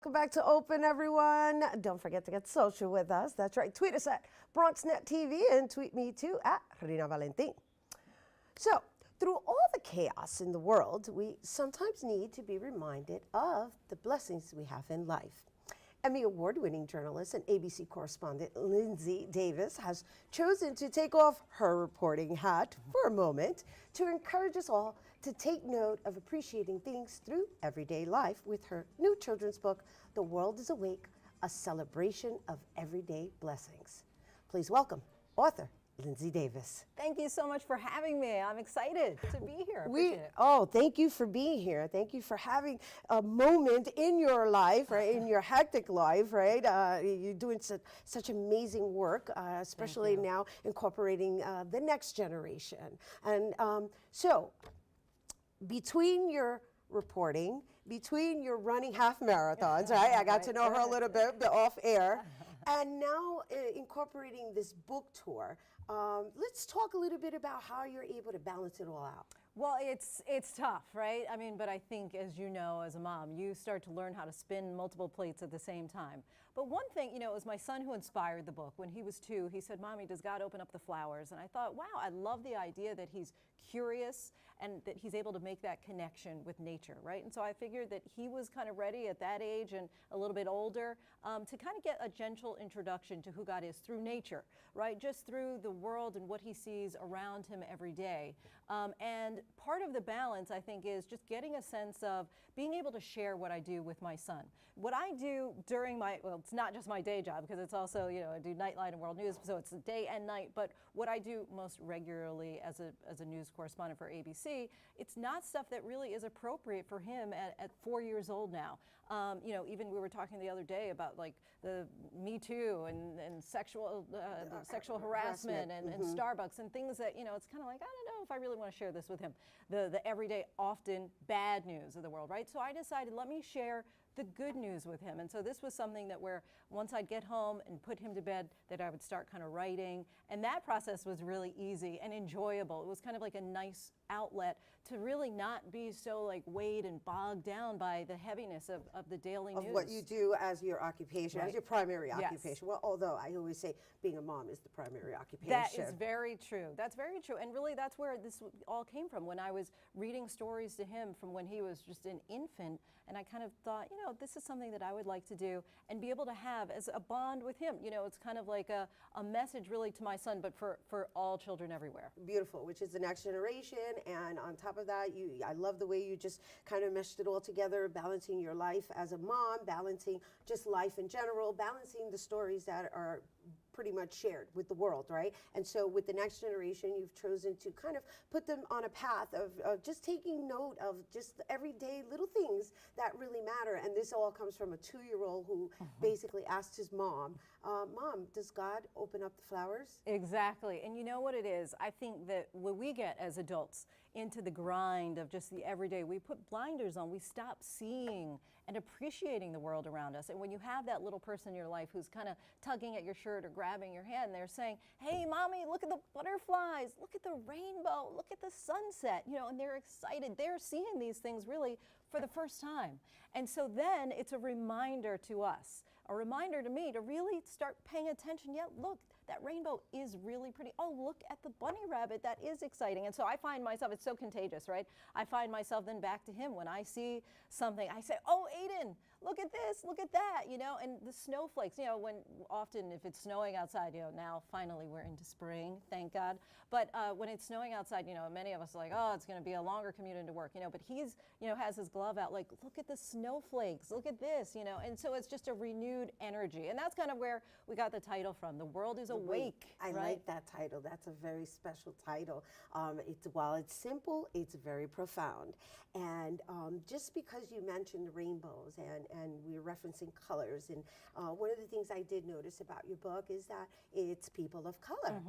Welcome back to Open, everyone. Don't forget to get social with us. That's right. Tweet us at Bronxnet TV and tweet me too at Rina Valentin. So, through all the chaos in the world, we sometimes need to be reminded of the blessings we have in life. Emmy Award-winning journalist and ABC correspondent Lindsay Davis has chosen to take off her reporting hat for a moment to encourage us all to take note of appreciating things through everyday life with her new children's book, The World is Awake, a celebration of everyday blessings. Please welcome author Lindsay Davis. Thank you so much for having me. I'm excited to be here. Thank you for being here. Thank you for having a moment in your life, right, in your hectic life, right? You're doing such amazing work, especially now incorporating the next generation. And so, between your reporting, between your running half marathons, right? I got to know her a little bit off air. And now incorporating this book tour, let's talk a little bit about how you're able to balance it all out. Well, it's tough, right? I mean, but I think, as you know, as a mom, you start to learn how to spin multiple plates at the same time. But one thing, you know, it was my son who inspired the book. When he was 2, he said, "Mommy, does God open up the flowers?" And I thought, wow, I love the idea that he's curious and that he's able to make that connection with nature, right? And so I figured that he was kind of ready at that age and a little bit older to kind of get a gentle introduction to who God is through nature, right? Just through the world and what he sees around him every day. And part of the balance, I think, is just getting a sense of being able to share what I do with my son. What I do during my, well, it's not just my day job, because it's also, you know, I do Nightline and World News, so it's day and night, but what I do most regularly as a news correspondent for ABC, it's not stuff that really is appropriate for him at 4 years old now. You know, even we were talking the other day about like the Me Too and sexual harassment and Starbucks and things that, you know, it's kind of like, I don't know if I really want to share this with him. The everyday, often bad news of the world, right? So I decided, let me share the good news with him. And so this was something that where once I'd get home and put him to bed, that I would start kind of writing. And that process was really easy and enjoyable. It was kind of like a nice outlet to really not be so like weighed and bogged down by the heaviness of the daily news. Of what you do as your occupation, as your primary occupation. Well, although I always say being a mom is the primary occupation. That is very true. That's very true. And really that's where this all came from, when I was reading stories to him from when he was just an infant. And I kind of thought, you know, this is something that I would like to do and be able to have as a bond with him. You know, it's kind of like a message really to my son, but for all children everywhere. Beautiful, which is the next generation. And on top of that, I love the way you just kind of meshed it all together, balancing your life as a mom, balancing just life in general, balancing the stories that are pretty much shared with the world, right? And so with the next generation, you've chosen to kind of put them on a path of just taking note of just the everyday little things that really matter. And this all comes from a 2-year-old who basically asked his mom, Mom, does God open up the flowers? Exactly. And you know what it is? I think that when we get as adults into the grind of just the everyday, we put blinders on, we stop seeing and appreciating the world around us. And when you have that little person in your life who's kind of tugging at your shirt or grabbing your hand, they're saying, "Hey, Mommy, look at the butterflies, look at the rainbow, look at the sunset," you know, and they're excited. They're seeing these things really for the first time. And so then it's a reminder to us, a reminder to me to really start paying attention. Yeah, look, that rainbow is really pretty. Oh, look at the bunny rabbit. That is exciting. And so I find myself, it's so contagious, right? I find myself then back to him. When I see something, I say, "Oh, Aiden, look at this, look at that," you know, and the snowflakes, you know, when often if it's snowing outside, you know, now finally we're into spring, thank God. But when it's snowing outside, you know, many of us are like, oh, it's going to be a longer commute into work, you know, but he's, you know, has his glove out, like, look at the snowflakes, look at this, you know, and so it's just a renewed energy. And that's kind of where we got the title from. The World is Awake. I like that title. That's a very special title. While it's simple, it's very profound. And just because you mentioned rainbows and we're referencing colors, and one of the things I did notice about your book is that it's people of color.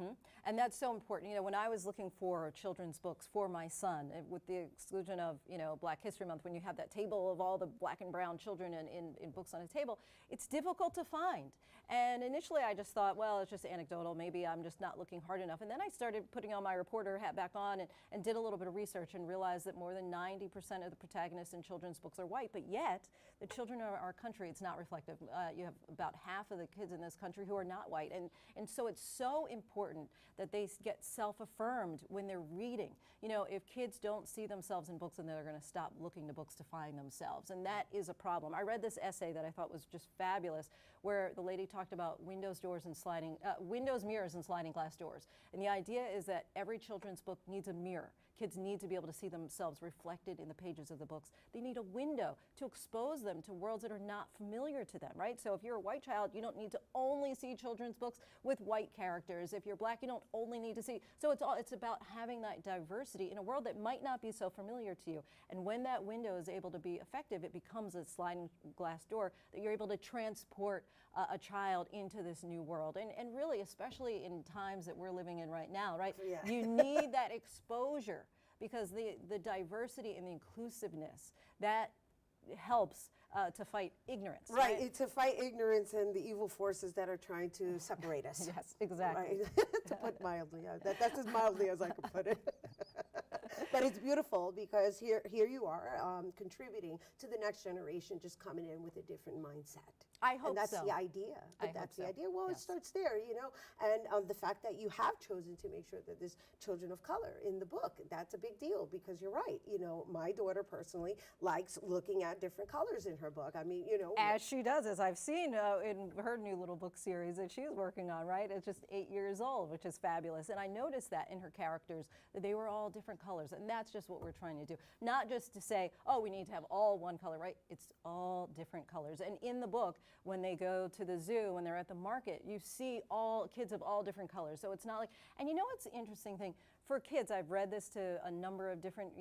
And that's so important. You know, when I was looking for children's books for my son, with the exclusion of, you know, Black History Month, when you have that table of all the black and brown children in books on a table, it's difficult to find. And initially I just thought, well, it's just anecdotal. Maybe I'm just not looking hard enough. And then I started putting on my reporter hat back on and did a little bit of research and realized that more than 90% of the protagonists in children's books are white, but yet the children children in our country, it's not reflective. You have about half of the kids in this country who are not white, and so it's so important that they get self-affirmed when they're reading. You know, if kids don't see themselves in books, then they're going to stop looking to books to find themselves, and that is a problem. I read this essay that I thought was just fabulous, where the lady talked about windows, mirrors, and sliding glass doors. And the idea is that every children's book needs a mirror. Kids need to be able to see themselves reflected in the pages of the books. They need a window to expose them to worlds that are not familiar to them, right? So if you're a white child, you don't need to only see children's books with white characters. If you're black, you don't only need to see. So it's about having that diversity in a world that might not be so familiar to you. And when that window is able to be effective, it becomes a sliding glass door that you're able to transport a child into this new world. And really, especially in times that we're living in right now, right? Yeah. You need that exposure, because the diversity and the inclusiveness, that helps to fight ignorance. Right, to fight ignorance and the evil forces that are trying to separate us. Yes, exactly. Right? To put mildly, that's as mildly as I could put it. But it's beautiful because here you are contributing to the next generation, just coming in with a different mindset. I hope so. And that's the idea. But that's the idea. Well, it starts there, you know. And the fact that you have chosen to make sure that there's children of color in the book, that's a big deal, because you're right. You know, my daughter personally likes looking at different colors in her book. I mean, you know. As she does, as I've seen in her new little book series that she's working on, right? It's just 8 years old, which is fabulous. And I noticed that in her characters, that they were all different colors. And that's just what we're trying to do. Not just to say, oh, we need to have all one color, right? It's all different colors. And in the book, when they go to the zoo, when they're at the market, you see all kids of all different colors. So it's not like, and you know what's the interesting thing? For kids, I've read this to a number of different,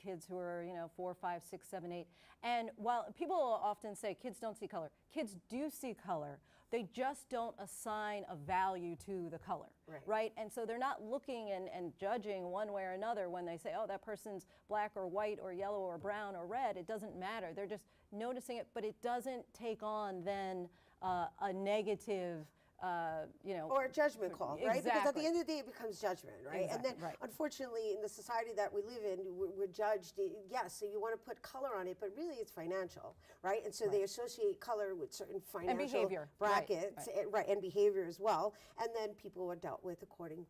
kids who are, 4, 5, 6, 7, 8. And while people often say kids don't see color, kids do see color. They just don't assign a value to the color, right? And so they're not looking and judging one way or another when they say, oh, that person's black or white or yellow or brown or red. It doesn't matter. They're just noticing it, but it doesn't take on then a negative, or a judgment call, right? Exactly. Because at the end of the day, it becomes judgment, right? Exactly. And then, unfortunately, in the society that we live in, we're judged. Yes, so you want to put color on it, but really it's financial, right? And so they associate color with certain financial brackets, and behavior as well. And then people are dealt with according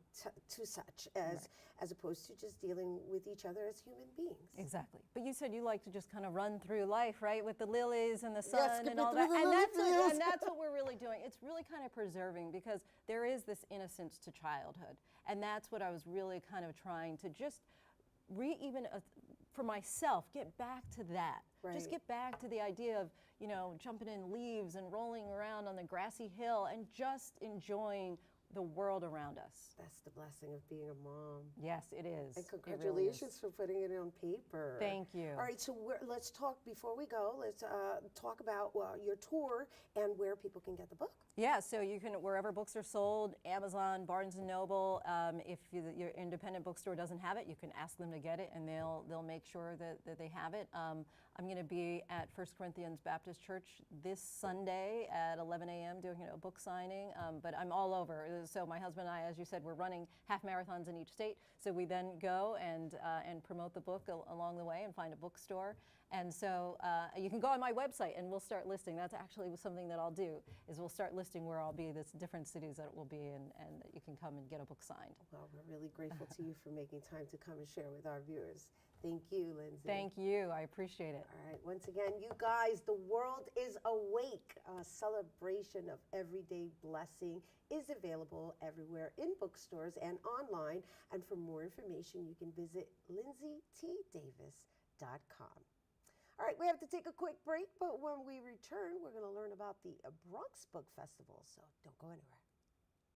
to such, as opposed to just dealing with each other as human beings. Exactly. But you said you like to just kind of run through life, right, with the lilies and the sun and all that. And that's what we're really doing. It's really kind of preserving, because there is this innocence to childhood. And that's what I was really kind of trying to just for myself, get back to that. Just get back to the idea of, jumping in leaves and rolling around on the grassy hill and just enjoying the world around us. That's the blessing of being a mom. Yes, it is. And congratulations for putting it on paper. Thank you. All right, so let's talk, before we go, let's talk about your tour and where people can get the book. Yeah, so you can, wherever books are sold, Amazon, Barnes & Noble. If your independent bookstore doesn't have it, you can ask them to get it, and they'll make sure that they have it. I'm going to be at 1 Corinthians Baptist Church this Sunday at 11 a.m. doing a book signing, but I'm all over. So my husband and I, as you said, we're running half marathons in each state, so we then go and promote the book along the way and find a bookstore. And so you can go on my website and we'll start listing. That's actually something that I'll do, is we'll start listing where I'll be, the different cities that it will be in, and that you can come and get a book signed. Well, we're really grateful to you for making time to come and share with our viewers. Thank you, Lindsay. Thank you. I appreciate it. All right. Once again, you guys, the world is awake. A celebration of everyday blessing is available everywhere in bookstores and online. And for more information, you can visit lindsaytdavis.com. All right, we have to take a quick break, but when we return, we're going to learn about the Bronx Book Festival, so don't go anywhere.